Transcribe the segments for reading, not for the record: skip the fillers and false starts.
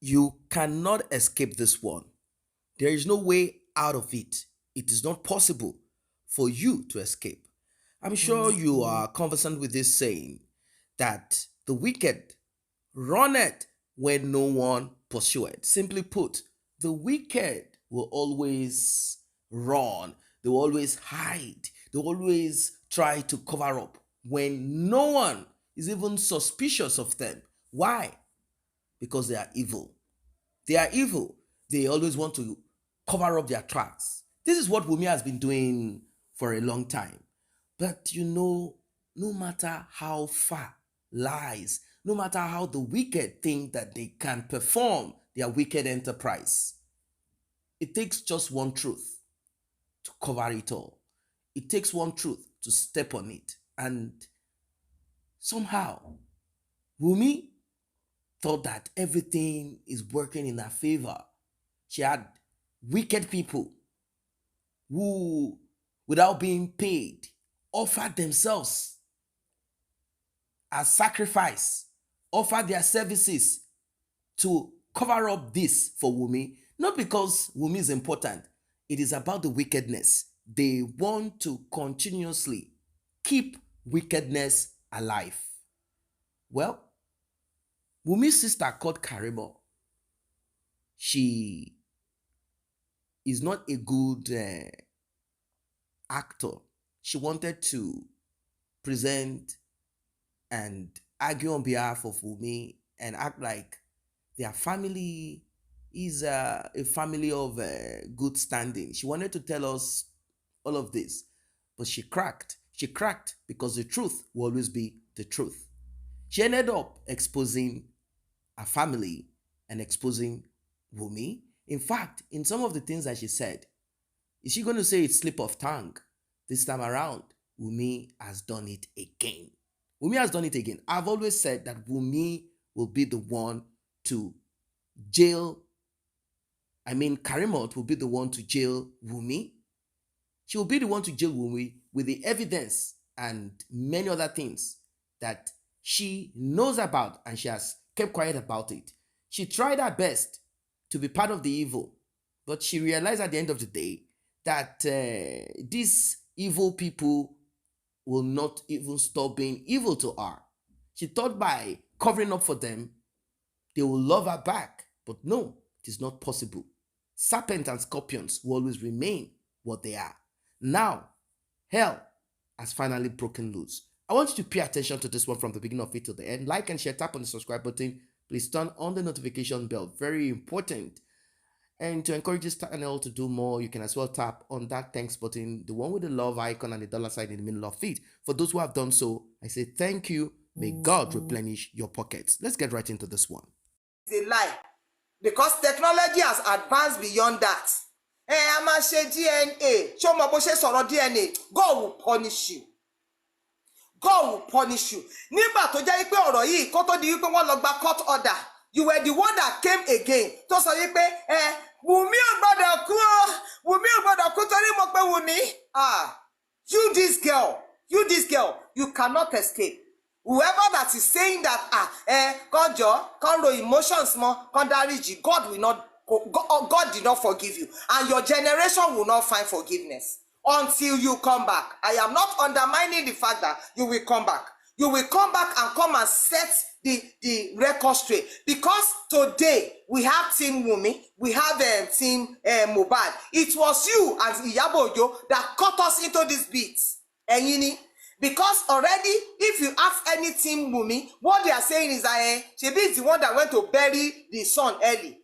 You cannot escape this one. There is no way out of it. It is not possible for you to escape. I'm sure you are conversant with this saying that the wicked runneth when no one pursueth. Simply put, the wicked will always run, they will always hide, they will always try to cover up when no one is even suspicious of them. Why? Because they are evil. They are evil. They always want to cover up their tracks. This is what Wunmi has been doing for a long time. But no matter how far lies, no matter how the wicked think that they can perform their wicked enterprise, it takes just one truth to cover it all. It takes one truth to step on it. And somehow, Wunmi thought that everything is working in her favor. She had wicked people who, without being paid, offered themselves as sacrifice, offered their services to cover up this for Wunmi. Not because Wunmi is important, it is about the wickedness. They want to continuously keep wickedness alive. Well, Wunmi's sister called Karimo, she is not a good actor. She wanted to present and argue on behalf of Wunmi and act like their family is a family of good standing. She wanted to tell us all of this, but she cracked. She cracked because the truth will always be the truth. She ended up exposing her family and exposing Wunmi. In fact, in some of the things that she said, is she going to say it's slip of tongue? This time around, Wunmi has done it again. Wunmi has done it again. I've always said that Wunmi will be the one to jail. Karimot will be the one to jail Wunmi. She will be the one to jail Wunmi with the evidence and many other things that she knows about and she has kept quiet about it. She tried her best to be part of the evil, but she realized at the end of the day that these evil people will not even stop being evil to her. She thought by covering up for them, they will love her back. But no, it is not possible. Serpents and scorpions will always remain what they are. Now, hell has finally broken loose. I want you to pay attention to this one from the beginning of it to the end. Like and share, tap on the subscribe button. Please turn on the notification bell. Very important. And to encourage this channel to do more, you can as well tap on that thanks button, the one with the love icon and the dollar sign in the middle of it. For those who have done so, I say thank you. May God replenish your pockets. Let's get right into this one. It's a lie because technology has advanced beyond that. I'm a DNA. Show my boss DNA. God will punish you. God will punish you. Nígbà tó jẹ́ pé ọ̀rọ̀ yìí kó tó di wípé wọ́n lọ gba court order, you were the one that came again tó sọ wípé Wunmi ò gbọ́dọ̀ kú o, Wunmi ò gbọ́dọ̀ kú torí mo pé Wunmi. You this girl, you cannot escape. Whoever that is saying that God your emotions more, God did not forgive you, and your generation will not find forgiveness until you come back. I am not undermining the fact that you will come back. You will come back and come and set the record straight. Because today we have Team Wunmi, we have Team Mohbad. It was you and Iyabo Ojo that cut us into this beat. Because already, if you ask any Team Wunmi, what they are saying is that Shebi is the one that went to bury the son early.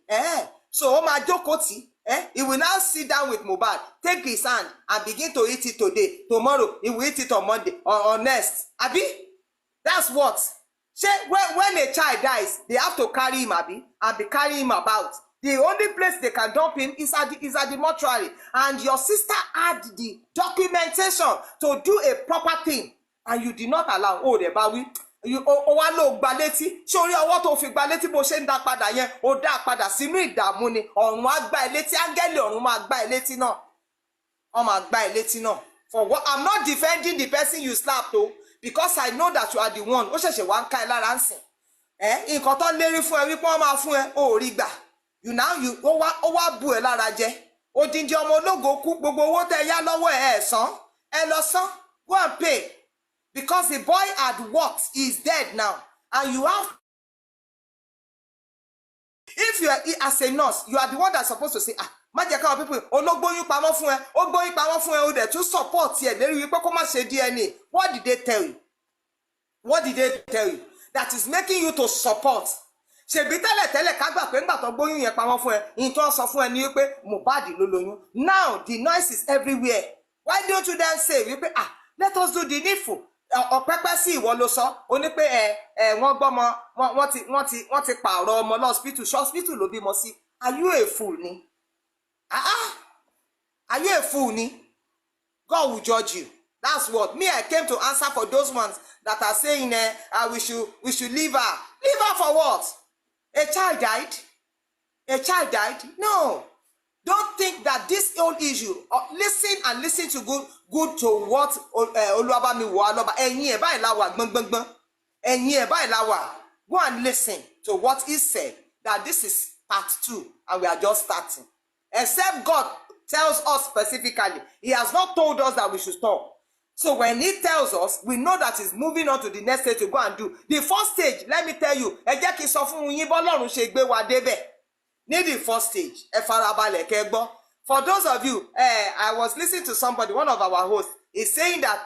So Oma Jokoti, he will now sit down with Mohbad, take his hand and begin to eat it today. Tomorrow, he will eat it on Monday or next. Abi? That's what. When a child dies, they have to carry him, Abi, and be carrying him about. The only place they can dump him is at the mortuary. And your sister had the documentation to do a proper thing. And you did not allow. Oh, the baby. You wá lọ gba létí. Sórí ọwọ́ tó fi gba létí bó ṣe ń dá padà yẹn, ó dá padà sínú ìdààmú ni. Ọ̀run á gbá ẹ létí, áńgẹ́lì ọ̀run máa gbá ẹ létí náà. Ó máa gbá ẹ létí náà. For what? I'm not defending the person you slapped though, because I know that you are the one. Ó ṣẹ̀ṣẹ̀ wá ń ká ẹ lára ń sìn. nǹkan tó lérí fún ẹ wípé wọ́n máa fún ẹ ò rí gbà ó wá bù ẹ lára jẹ odindi ọmọ ológo kú gbogbo owó tẹ yá lọ́wọ́ ẹ san ẹ lọ san go and pay because the boy had worked, he is dead now, and you have. If you are as a nurse, you are the one that's supposed to say má jẹ́ káwọn people ológbóyún pamọ́ fún ẹ ó gbóyún pamọ́ fún ẹ ó dẹ̀ tún support ẹ lérí wípé kó má ṣe DNA. What did they tell you? What did they tell you? That is making you to support. Ṣèbí tẹ́lẹ̀ ká gbà pé ńgbà tó gbóyún yẹn pamọ́ fún ẹ ìyẹn tó ń sọ fún ẹ ní wípé Mohbad ló lóyún. Now the noise is everywhere. Why don't you then say wípé let us do the needful? Ọ̀pẹ́pẹ́ sí ìwọ ló sọ ó ní pé wọ́n gbọ́mọ wọ́n ti pààrọ̀ ọmọ lọ́spítù ṣọ́spítù ló bímọ sí. Are you a fool ni? Are you a fool ni? God will judge you. That's what me I came to answer for those ones that are saying we should leave her. Leave her for what? A child died? A child died? No. Don't think that this old issue, listen to good to what Oluwabami wo aloba. Ẹ̀yin ẹ̀ báyìí la wà gbọngbọngbọn. Ẹ̀yin ẹ̀ báyìí la wà. Go and listen to what he said, that this is part 2 and we are just starting. Except God tells us specifically. He has not told us that we should stop. So when he tells us, we know that he's moving on to the next stage to go and do. The first stage, let me tell you, ẹ jẹ́ kí n sọ fún yín bọ́lọ́run ṣe gbé wa débẹ̀. Ní the first stage, ẹ farabalẹ̀ kẹ́ gbọ́. For those of you, I was listening to somebody, one of our hosts, is saying that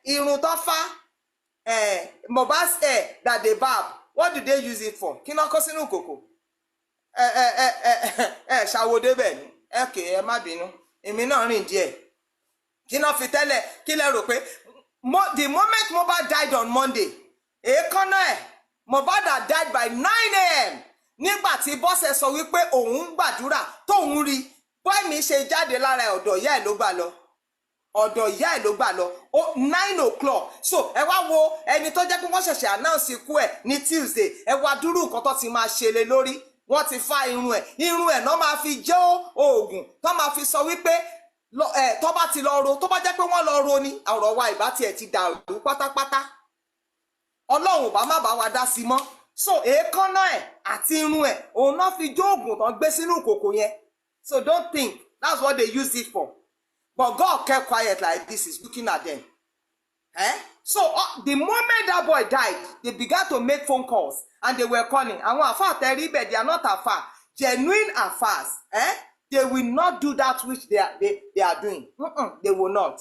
irun tó fá, Mohbad's hair that they barb, what do they use it for? Kí ná kó sínú kòkò? Ṣàwo débẹ̀ ni. Okay, ẹ má bínú. Èmi náà rìn díẹ̀. Kí ná fi tẹ́lẹ̀ kí lẹ rò pé the moment Mohbad died on Monday, èékánná Mohbad had died by 9 a.m. Nígbà tí bọ́sẹ̀ sọ wípé òun gbàdúrà tóun rí bọ́ọ̀ mi ṣe jáde lára ọ̀dọ̀ ìyá ẹ̀ ló gbà lọ ọ̀dọ̀ ìyá ẹ̀ ló gbà lọ 9 o'clock. So ẹ wá wo ẹni tó jẹ́ pé wọ́n ṣẹ̀ṣẹ̀ announce ikú ẹ̀ ní Tuesday, ẹ wá dúró nǹkan tó ti máa ṣe lé lórí. Wọ́n ti fa irun ẹ̀ náà máa fi jẹ́ oògùn tó máa fi sọ wípé tó bá ti lọ ro, tó bá jẹ́ pé wọ́n lọ ro ni ọ̀rọ̀ wa ìbá tiẹ̀ ti dàrú pátápátá. Ọlọ́run bá má bá wa dá sí mọ́. So èékánná àti irun òun náà fi jó oògùn tán gbé sínú ìkòkò yẹn. So don't think that's what they use it for. But God kept quiet like this, is looking at them. So the moment that boy died, they began to make phone calls and they were calling. Àwọn àfáà tẹ̀rí ibẹ̀, they are not àfáà. Genuine àfáàs. They will not do that which they are doing. They will not.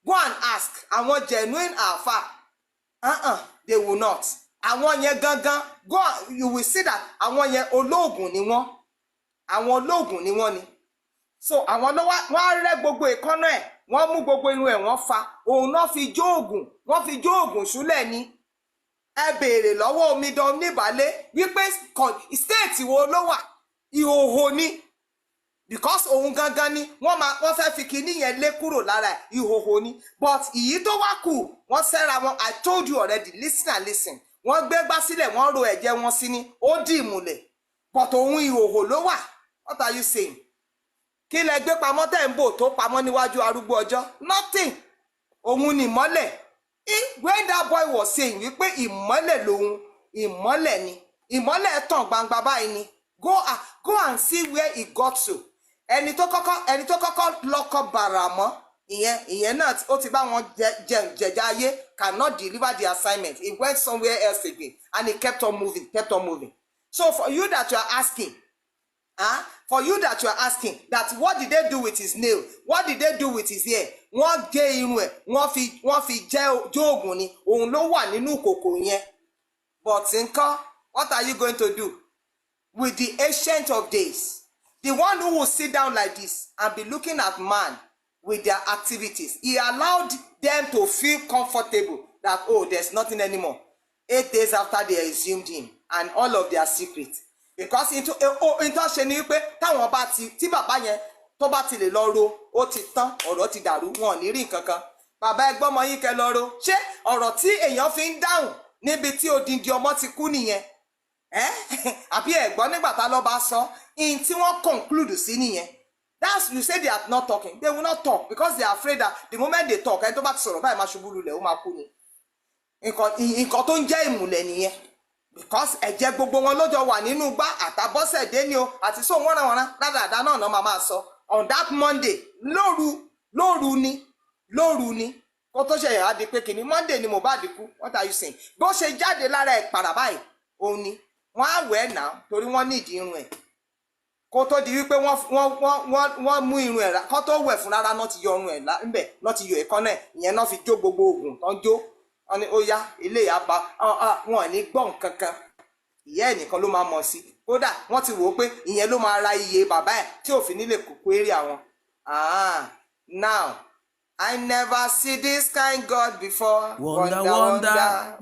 Go and ask. Àwọn genuine àfáà. They will not. Àwọn yẹn gangan, go, you will see that àwọn yẹn olóògùn ni wọ́n. Àwọn olóògùn ni wọ́n ni. So àwọn ló wá rẹ́ gbogbo ìkánná wọ́n mú gbogbo irun wọ́n fa, òun náà fi jó oògùn, wọ́n fi jó oògùn ṣúlẹ̀ ni. Ẹ béèrè lọ́wọ́ omidan níbàálé wípé state wo ló wà, ìhòhò ni. Because òun gangan ni wọ́n fẹ́ fi kíní yẹn lé kúrò lára ìhòhò ni. But ìyí tó wá kù wọ́n sẹ́ra wọn. I told you already, listen and listen. Wọ́n gbé gbá sílẹ̀, wọ́n ro ẹ̀jẹ̀ wọn sí ni, ó dì ìmùlẹ̀. But òun ìhòhò ló wà. What are you saying? Kí lẹ gbé pamọ́ tẹ́ ń bò tó pamọ́ níwájú arúgbó ọjọ́? Nothing. Òun ni ìmọ́lẹ̀. When that boy was saying wípé ìmọ́lẹ̀ lòun, ìmọ́lẹ̀ ni. Ìmọ́lẹ̀ tàn gbangba báyìí ni. Go and see where it got to. Ẹni tó kọ́kọ́ lọ́kọ̀ bàrà mọ́. Ìyẹn náà ó ti bá wọn jẹjà ayé, cannot deliver the assignment. He went somewhere else again and he kept on moving. So for you that you are asking, that what did they do with his nail? What did they do with his hair? Wọ́n gé irun ẹ̀, wọ́n fi jẹ́ jóògùn ni. Òun ló wà nínú kòkò yẹn. But nǹkan, what are you going to do with the Ancient of Days? The one who will sit down like this and be looking at man with their activities. He allowed them to feel comfortable that, there's nothing anymore. 8 days after they assumed him and all of their secrets. Because into ṣe ni pé táwọn bá tí bàbá yẹn tó bá ti lè lọ ro, ó ti tán, ọ̀rọ̀ ti dàrú, wọn ò ní rí nǹkan kan. Bàbá ẹgbọ́n ọmọ yín kẹ lọ ro. Ṣé ọ̀rọ̀ tí èèyàn fi ń dáhùn níbi tí odindi ọmọ ti kú nìyẹn? Àbí ẹ̀gbọ́n nígbà tá lọ bá sọ, in tí wọ́n conclude sí nìyẹn. That's, you say they are not talking. They will not talk because they are afraid that the moment they talk, ẹni tó bá ti sọ̀rọ̀ báyìí máa ṣubú lulẹ̀, ó máa kú ni. Nǹkan tó ń jẹ́ ìmùlẹ̀ nìyẹn. because ẹ̀jẹ̀ gbogbo wọn ló jọ wà nínú gbá àtàbọ́sẹ̀dé ni o àti sóun wọ́nàwọ́nà dáadáa náà náà máa sọ on that Monday lóru ni kó tó ṣe ìhà di pé kìíní Monday ni Mohbad kú, what are you saying? Bó ṣe jáde lára ẹ̀ pàrà báyìí òun ni wọ́n á wẹ̀ ẹ́ náà torí wọ́n ní ìdí irun ẹ̀ kó tó di wípé wọ́n mú irun ẹ̀ kó tó wẹ̀ fún rárá náà ti yọ irun ẹ̀ ńbẹ̀ náà ti yọ èékánná ẹ̀ ìyẹn náà fi jó gbogbo oògùn tán jó wọn ni ó yá ilé ìyá bá wọn ò ní gbọ́ nǹkan kan ìyá ẹ̀ nìkan ló máa mọ̀ sí kódà wọ́n ti wò ó pé ìyẹn ló máa ra iye bàbá ẹ̀ tí òfin nílé kókó eré àwọn. Now I never see this kind God before. Wonder.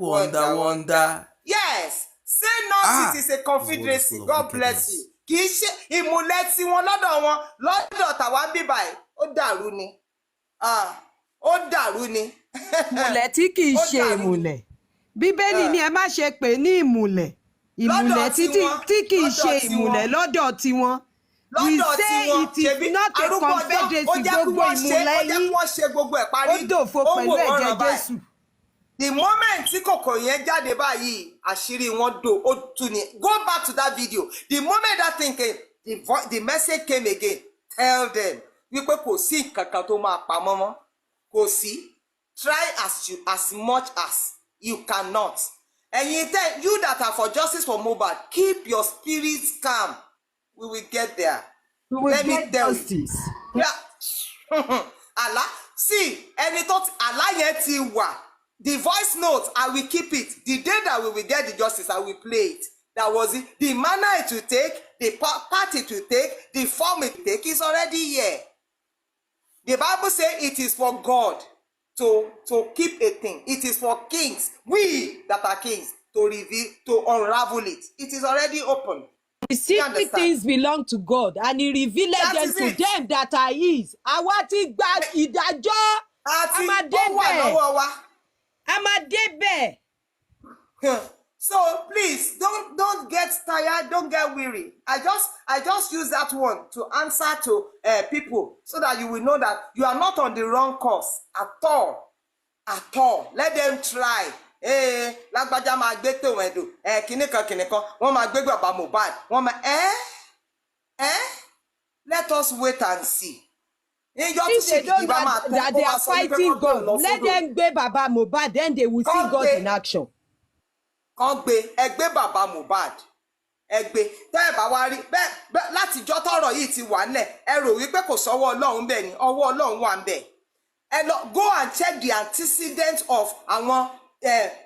Yes, say not it is a confederacy. God bless you. Kì í ṣe ìmùlẹ̀ tí wọn lọ́dọ̀ tàwa bíbá ẹ̀ ó dàrú ni. Ìmùlẹ̀ tí kì í ṣe ìmùlẹ̀. Bíbélì ni ẹ má ṣe pè ní ìmùlẹ̀. Ìmùlẹ̀ tí kì í ṣe ìmùlẹ̀ lọ́dọ̀ tiwọn. We say it is not a confederacy gbogbo ìmùlẹ̀ yín. Ó dòfo pẹ̀lú ẹ̀jẹ̀ Jésù. The moment tí kòkò yẹn jáde báyìí àṣírí wọn ó tú ni. Go back to that video. The moment that thing came, the message came again. Tell them wípé kò sí kankan tó máa pamọ́ mọ́. Kò sí. Try as much as you cannot. And you that are for justice for Mohbad, keep your spirits calm. We will get there. We will get justice. Yeah. Allah, see, Allah yẹn ti wà. The voice note, I will keep it. The day that we will get the justice, I will play it. That was it. The manner it will take, the part it will take, the form it will take is already here. The Bible says it is for God to keep a thing. It is for kings, we that are kings, to reveal, to unravel it. It is already open. The secret things belong to God, and He revealed them to them that are His. Àwa ti gba ìdájọ́. Amadebe. So please don't get tired, don't get weary. I just use that one to answer to people so that you will know that you are not on the wrong course at all. Let them try. Lágbájá máa gbé tòun ẹ̀dùn kìnìkan wọ́n máa gbé bàbá Mohbad wọ́n máa let us wait and see. If they don't know that they are fighting God, let them gbé bàbá Mohbad, then they will see God in action. Kàn gbé ẹgbẹ́ bàbá Mohbad ẹgbẹ́ tẹ́ ẹ bá wá rí bẹ́ẹ̀ látijọ́ tọ́rọ̀ yìí ti wà nílẹ̀ ẹ rò wípé kò sọ́wọ́ Ọlọ́run bẹ́ẹ̀ ni ọwọ́ Ọlọ́run wà ń bẹ̀. Ẹ lọ go and check the antecedents of àwọn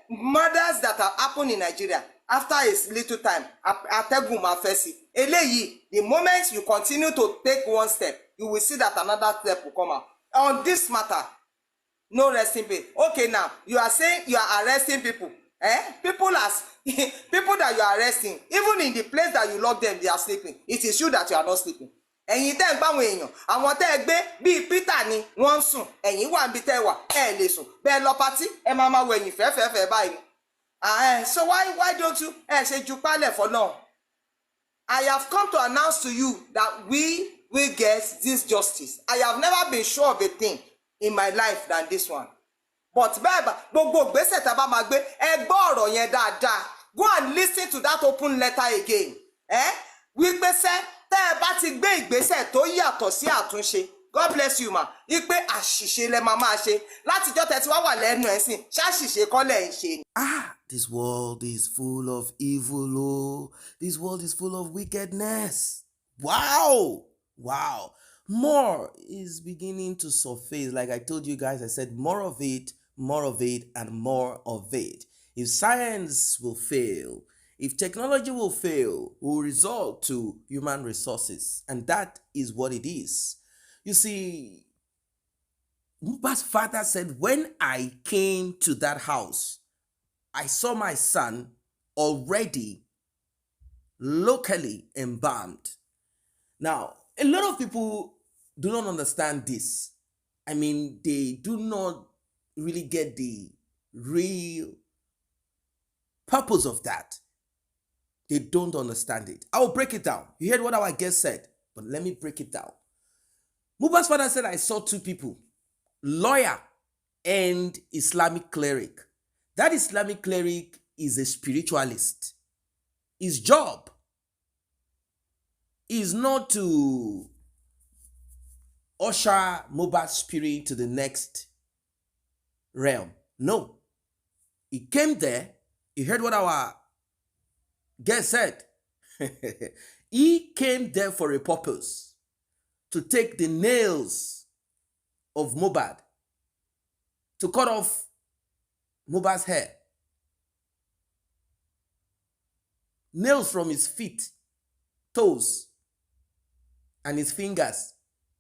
murders that have happened in Nigeria after a little time. Atẹ́gùn máa fẹ́ sí eléyìí. The moment you continue to take one step, you will see that another step will come out. On this matter, no resting place. Okay, now you are saying you are arresting people. People that you are arresting, even in the place that you lock them, they are sleeping. It is you that you are not sleeping. Ẹ̀yin tẹ́ ń bá àwọn èèyàn àwọn tẹ́ ẹ gbé bíi Peter ni wọ́n ń sùn ẹ̀yin wà níbi tẹ́ ẹ wà ẹ lè sùn bẹ́ẹ̀ lọ patí ẹ máa wọ ẹ̀yìn fẹ́ẹ́fẹ́ẹ́fẹ́ báyìí. So why don't you ṣe ju pálẹ̀ for now? I have come to announce to you that we will get this justice. I have never been sure of a thing in my life than this one. But bẹ́ẹ̀ gbogbo ìgbésẹ̀ tá a bá máa gbé ẹ gbọ́ ọ̀rọ̀ yẹn dáadáa. Go and listen to that open letter again. Wípé sẹ́ tẹ́ ẹ bá ti gbé ìgbésẹ̀ tó yàtọ̀ sí àtúnṣe. God bless you ma. Wípé àṣìṣe lẹ máa ṣe. Látijọ́ tẹ́ ti wá wà lẹ́nu ẹ̀ sìn ṣáṣìṣe kọ́ lẹ̀ ń ṣe. This world is full of evil. Oh, this world is full of wickedness. Wow. More is beginning to surface. Like I told you guys, I said more of it, and more of it. If science will fail, if technology will fail, will resort to human resources. And that is what it is. You see, Mohbad's father said, when I came to that house, I saw my son already locally embalmed. Now, a lot of people do not understand this. I mean, they do not really get the real purpose of that. They don't understand it. I will break it down. You heard what our guest said, but let me break it down. Mohbad's father said, I saw two people, lawyer and Islamic cleric. That Islamic cleric is a spiritualist. His job is not to usher Mohbad's spirit to the next realm. No. He came there. He heard what our guest said. He came there for a purpose, to take the nails of Mohbad, to cut off Mohbad's hair, nails from his feet, toes, and his fingers,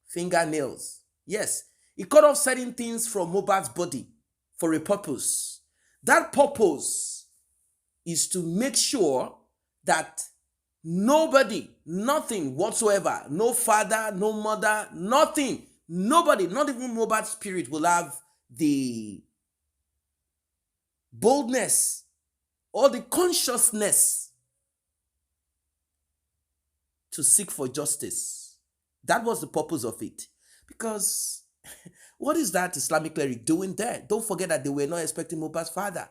fingernails. Yes, he cut off certain things from Mohbad's body for a purpose. That purpose is to make sure that nobody, nothing whatsoever, no father, no mother, nothing, nobody, not even Mohbad's spirit, will have the boldness or the consciousness to seek for justice. That was the purpose of it. Because what is that Islamic cleric doing there? Don't forget that they were not expecting Mohbad's father.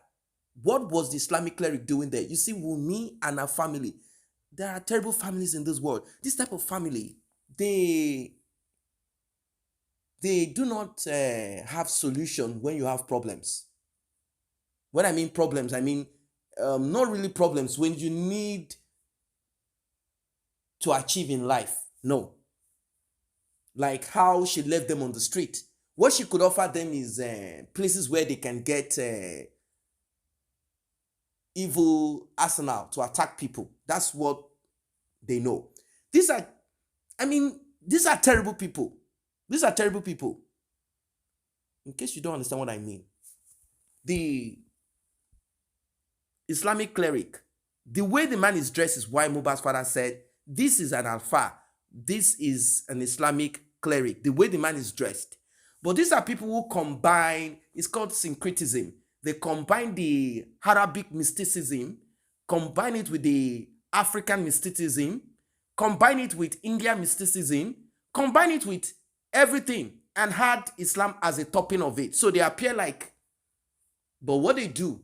What was the Islamic cleric doing there? You see, Wunmi and her family, there are terrible families in this world. This type of family, they do not have solution when you have problems. When I mean problems, I mean not really problems when you need to achieve in life. No. Like how she left them on the street. What she could offer them is places where they can get evil arsenal to attack people. That's what they know. These are terrible people. These are terrible people. In case you don't understand what I mean. The Islamic cleric, the way the man is dressed is why Mohbad's father said, this is an Alfa. This is an Islamic cleric. The way the man is dressed. But these are people who combine, it's called syncretism. They combine the Arabic mysticism, combine it with the African mysticism, combine it with Indian mysticism, combine it with everything, and had Islam as a topping of it. So they appear like, but what they do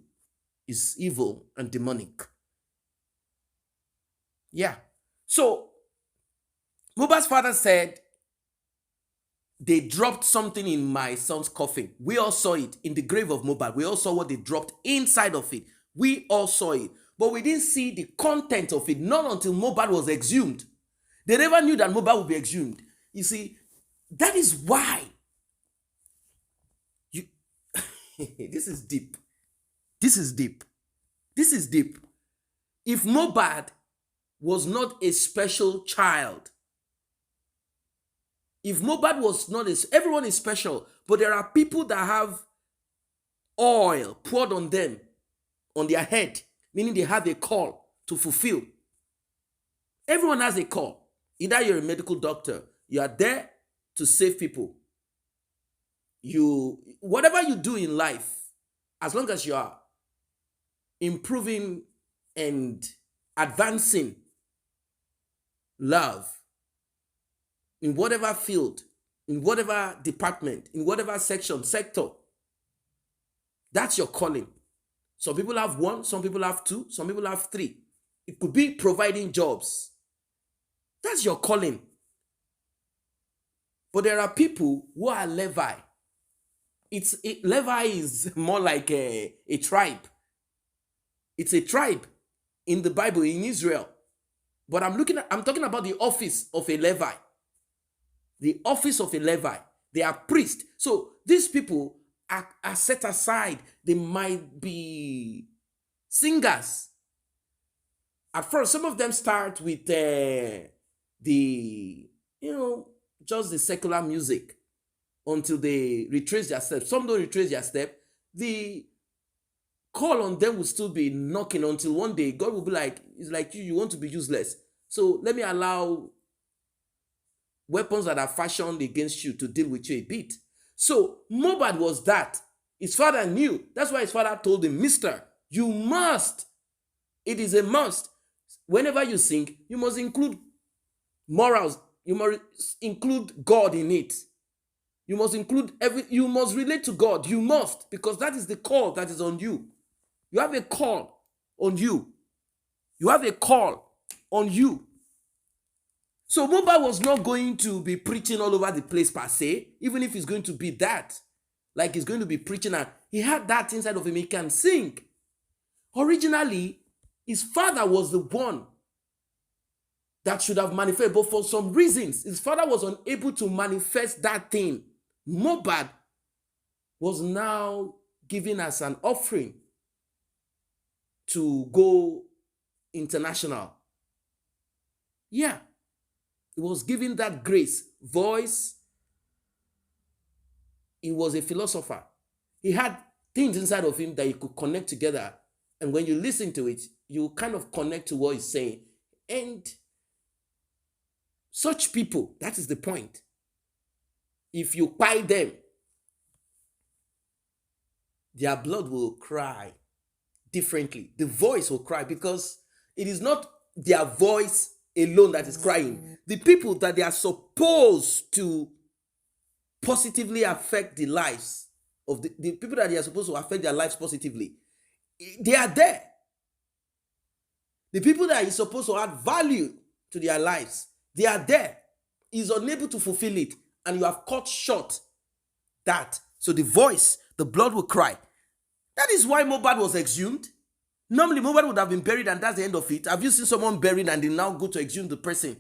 is evil and demonic. Yeah. So Mohbad's father said, they dropped something in my son's coffin. We all saw it in the grave of Mohbad. We all saw what they dropped inside of it. We all saw it. But we didn't see the content of it, not until Mohbad was exhumed. They never knew that Mohbad would be exhumed. You see, that is why you this is deep. This is deep. This is deep. If Mohbad was not a special child, if Mohbad was not everyone is special, but there are people that have oil poured on them, on their head, meaning they have a call to fulfill. Everyone has a call. Either you're a medical doctor, you are there to save people. Whatever you do in life, as long as you are improving and advancing love, in whatever field, in whatever department, in whatever sector, that's your calling. Some people have one, some people have two, some people have three. It could be providing jobs. That's your calling. But there are people who are Levi. Levi is more like a tribe. It's a tribe in the Bible, in Israel. But I'm talking about the office of a Levi. The office of a Levi. They are priests. So these people are set aside. They might be singers. At first, some of them start with just the secular music until they retrace their steps. Some don't retrace their step. The call on them will still be knocking until one day God will be like, it's like you want to be useless. So let me allow weapons that are fashioned against you to deal with you a bit. So Mohbad was that. His father knew. That's why his father told him, Mister, you must. It is a must. Whenever you sing, you must include morals. You must include God in it. You must you must relate to God. You must, because that is the call that is on you. You have a call on you. You have a call on you. So Mohbad was not going to be preaching all over the place per se, even if it's going to be that. Like he's going to be preaching, and he had that inside of him. He can sing. Originally, his father was the one that should have manifested, but for some reasons, his father was unable to manifest that thing. Mohbad was now given as an offering to go international. Yeah. He was given that grace, voice. He was a philosopher. He had things inside of him that he could connect together. And when you listen to it, you kind of connect to what he's saying. And such people, that is the point. If you buy them, their blood will cry differently. The voice will cry because it is not their voice alone that is crying. The people that they are supposed to positively affect the lives of the people that they are supposed to affect their lives positively, they are there. The people that is supposed to add value to their lives, they are there. He's unable to fulfill it, and you have cut short that. So the voice, the blood will cry. That is why Mohbad was exhumed. Normally, Mohbad would have been buried, and that's the end of it. Have you seen someone buried and they now go to exhume the person?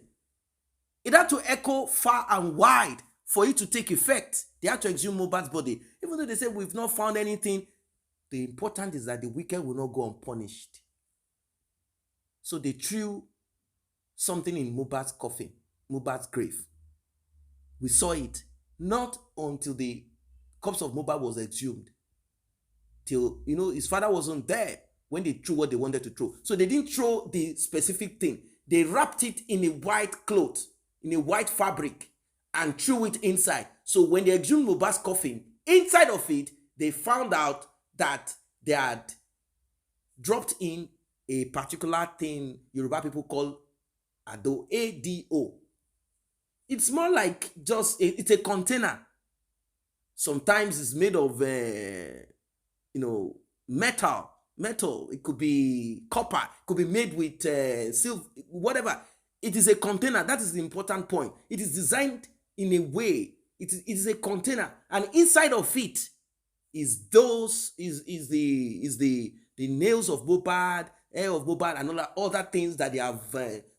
It had to echo far and wide for it to take effect. They had to exhume Mohbad's body. Even though they say we've not found anything, the important is that the wicked will not go unpunished. So they threw something in Mohbad's coffin, Mohbad's grave. We saw it not until the corpse of Mohbad was exhumed. Till, his father wasn't there when they threw what they wanted to throw. So they didn't throw the specific thing. They wrapped it in a white cloth, in a white fabric, and threw it inside. So when they exhumed Mohbad's coffin, inside of it, they found out that they had dropped in a particular thing Yoruba people call Ado, A-D-O. It's more like just, it's a container. Sometimes it's made of, metal. It could be copper. It could be made with silver, whatever. It is a container. That is the important point. It is designed in a way. It is a container, and inside of it is the nails of Mohbad, hair of Mohbad, and all other things that they have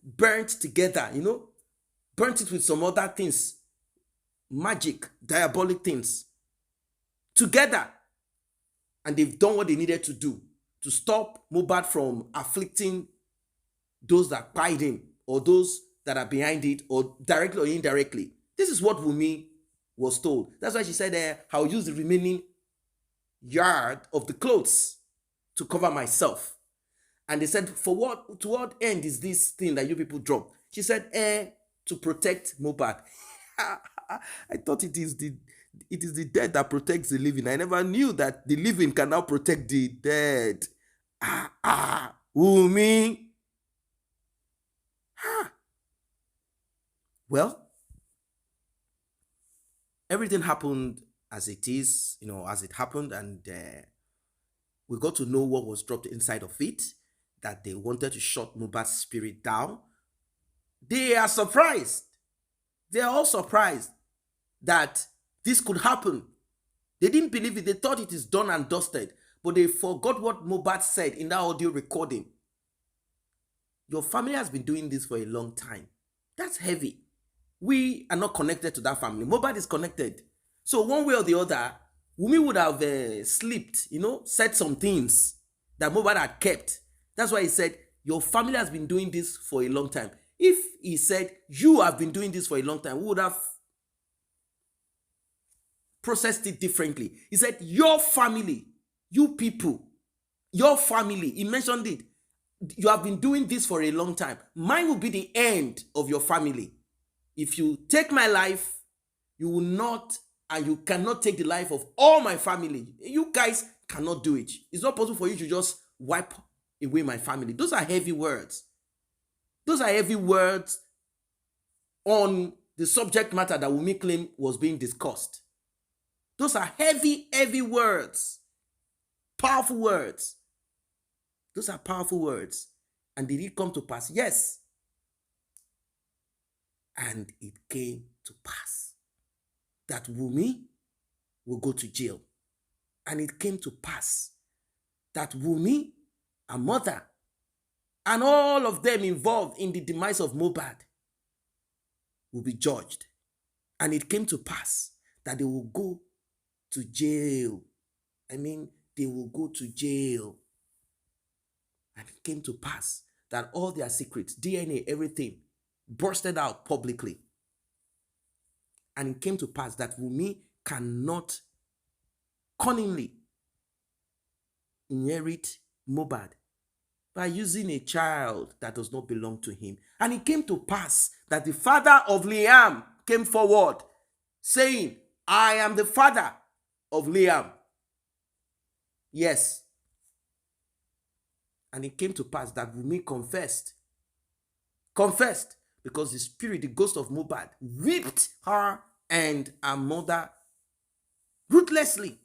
burnt together. Burnt it with some other things, magic, diabolic things together, and they've done what they needed to do to stop Mohbad from afflicting those that pied him or those that are behind it, or directly or indirectly. This is what Wunmi was told. That's why she said, I'll use the remaining yard of the clothes to cover myself. And they said, to what end is this thing that you people drop? She said, to protect Mohbad. I thought it is the dead that protects the living. I never knew that the living can now protect the dead. Wunmi. Well, everything happened as it is, as it happened, and we got to know what was dropped inside of it, that they wanted to shut Mohbad's spirit down. They are surprised. They are all surprised that this could happen. They didn't believe it. They thought it is done and dusted, but they forgot what Mohbad said in that audio recording. Your family has been doing this for a long time. That's heavy. We are not connected to that family. Mohbad is connected. So one way or the other, Wunmi would have slipped, said some things that Mohbad had kept. That's why he said, your family has been doing this for a long time. If he said, you have been doing this for a long time, we would have processed it differently. He said, your family, you people, your family, he mentioned it. You have been doing this for a long time. Mine will be the end of your family. If you take my life, you will not, and you cannot take the life of all my family. You guys cannot do it. It's not possible for you to just wipe away my family. Those are heavy words. Those are heavy words on the subject matter that Wunmi claimed was being discussed. Those are heavy, heavy words. Powerful words. Those are powerful words. And did it come to pass? Yes. And it came to pass that Wunmi will go to jail. And it came to pass that Wunmi, her mother, and all of them involved in the demise of Mohbad will be judged. And it came to pass that they will go to jail. They will go to jail. And it came to pass that all their secrets, DNA, everything, bursted out publicly. And it came to pass that Wunmi cannot cunningly inherit Mohbad by using a child that does not belong to him. And it came to pass that the father of Liam came forward saying, I am the father of Liam. Yes. And it came to pass that Wunmi confessed because the spirit, the ghost of Mohbad, whipped her and her mother ruthlessly.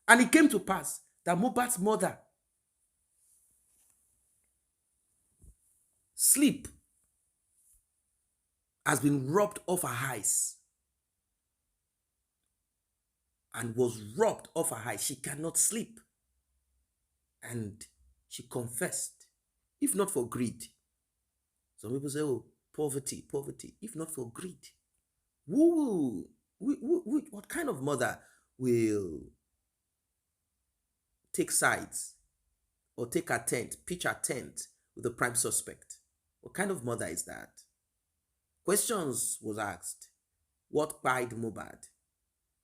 And it came to pass that Mohbad's mother sleep has been rubbed off her eyes and was rubbed off her eyes. She cannot sleep. And she confessed, if not for greed. Some people say, oh, poverty. If not for greed. What kind of mother will take sides or take a tent, pitch a tent with the prime suspect? What kind of mother is that? Questions was asked. What pied Mohbad?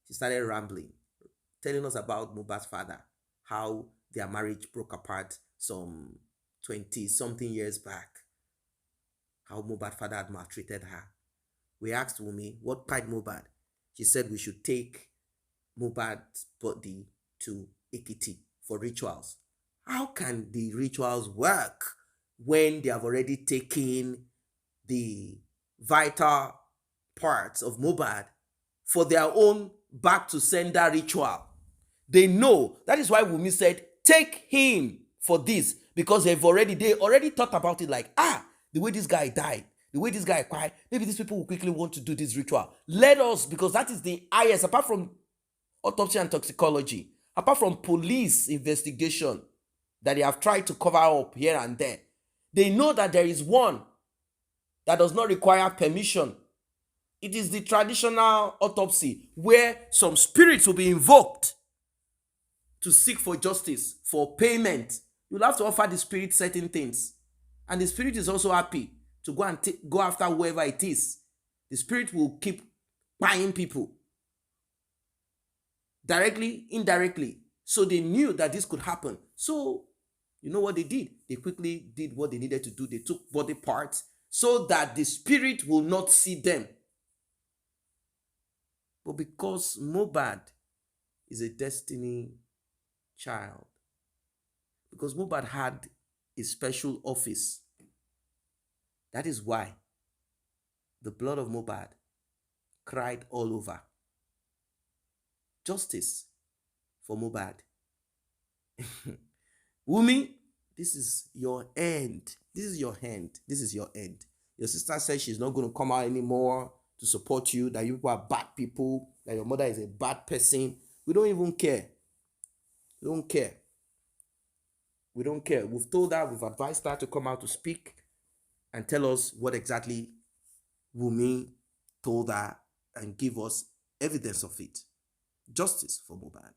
She started rambling, telling us about Mohbad's father, how their marriage broke apart some 20-something years back, how Mohbad's father had maltreated her. We asked Wunmi, what pied Mohbad? She said we should take Mohbad's body to Cctv for rituals. How can the rituals work when they have already taken the vital parts of Mohbad for their own back to sender ritual? They know. That is why Wunmi said, take him for this, because they already thought about it like, the way this guy died, the way this guy cried, maybe these people will quickly want to do this ritual. Let us, because that is the highest, apart from autopsy and toxicology, apart from police investigation that they have tried to cover up here and there. They know that there is one that does not require permission. It is the traditional autopsy where some spirits will be invoked to seek for justice, for payment. You'll have to offer the spirit certain things. And the spirit is also happy to go and go after whoever it is. The spirit will keep buying people. Directly, indirectly. So they knew that this could happen. So, you know what they did? They quickly did what they needed to do. They took body parts so that the spirit will not see them. But because Mohbad is a destiny child, because Mohbad had a special office, that is why the blood of Mohbad cried all over. Justice for Mohbad. Wunmi, this is your end. This is your end. This is your end. Your sister says she's not going to come out anymore to support you, that you people are bad people, that your mother is a bad person. We don't even care. We don't care. We don't care. We've told her, we've advised her to come out to speak and tell us what exactly Wunmi told her and give us evidence of it. Justice for Mohbad.